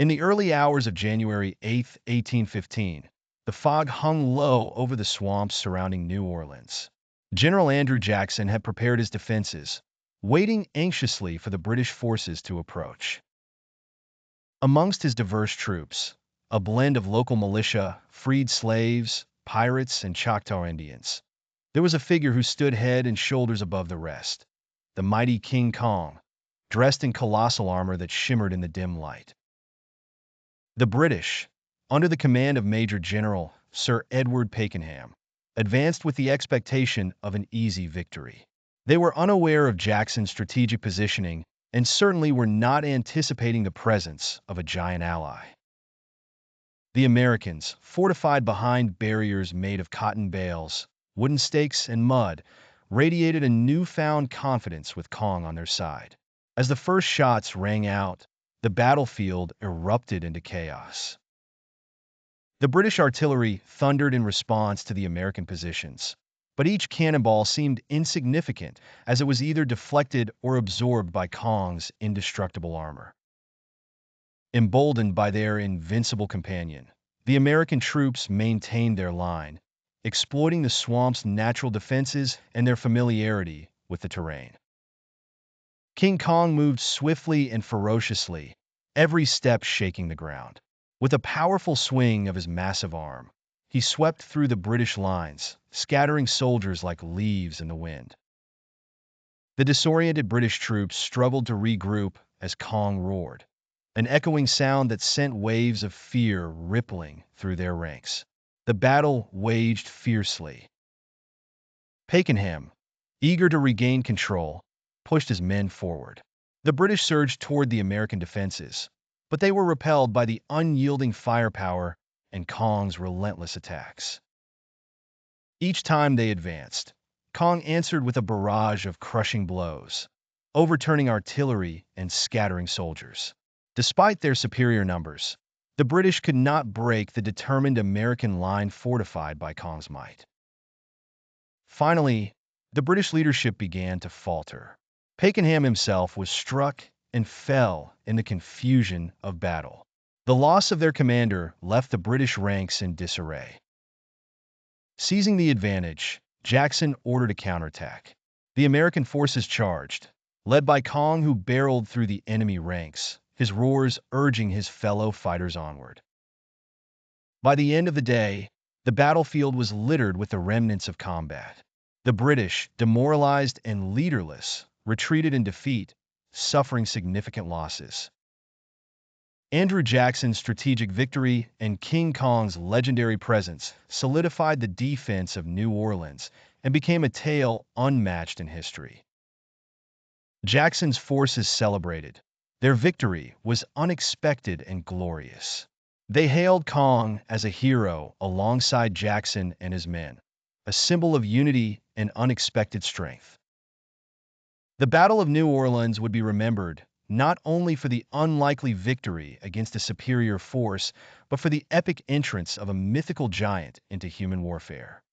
In the early hours of January 8, 1815, the fog hung low over the swamps surrounding New Orleans. General Andrew Jackson had prepared his defenses, waiting anxiously for the British forces to approach. Amongst his diverse troops, a blend of local militia, freed slaves, pirates, and Choctaw Indians, there was a figure who stood head and shoulders above the rest, the mighty King Kong, dressed in colossal armor that shimmered in the dim light. The British, under the command of Major General Sir Edward Pakenham, advanced with the expectation of an easy victory. They were unaware of Jackson's strategic positioning and certainly were not anticipating the presence of a giant ally. The Americans, fortified behind barriers made of cotton bales, wooden stakes, and mud, radiated a newfound confidence with Kong on their side. As the first shots rang out, the battlefield erupted into chaos. The British artillery thundered in response to the American positions, but each cannonball seemed insignificant as it was either deflected or absorbed by Kong's indestructible armor. Emboldened by their invincible companion, the American troops maintained their line, exploiting the swamp's natural defenses and their familiarity with the terrain. King Kong moved swiftly and ferociously, every step shaking the ground. With a powerful swing of his massive arm, he swept through the British lines, scattering soldiers like leaves in the wind. The disoriented British troops struggled to regroup as Kong roared, an echoing sound that sent waves of fear rippling through their ranks. The battle waged fiercely. Pakenham, eager to regain control, pushed his men forward. The British surged toward the American defenses, but they were repelled by the unyielding firepower and Kong's relentless attacks. Each time they advanced, Kong answered with a barrage of crushing blows, overturning artillery and scattering soldiers. Despite their superior numbers, the British could not break the determined American line fortified by Kong's might. Finally, the British leadership began to falter. Pakenham himself was struck and fell in the confusion of battle. The loss of their commander left the British ranks in disarray. Seizing the advantage, Jackson ordered a counterattack. The American forces charged, led by Kong, who barreled through the enemy ranks, his roars urging his fellow fighters onward. By the end of the day, the battlefield was littered with the remnants of combat. The British, demoralized and leaderless, retreated in defeat, suffering significant losses. Andrew Jackson's strategic victory and King Kong's legendary presence solidified the defense of New Orleans and became a tale unmatched in history. Jackson's forces celebrated. Their victory was unexpected and glorious. They hailed Kong as a hero alongside Jackson and his men, a symbol of unity and unexpected strength. The Battle of New Orleans would be remembered not only for the unlikely victory against a superior force, but for the epic entrance of a mythical giant into human warfare.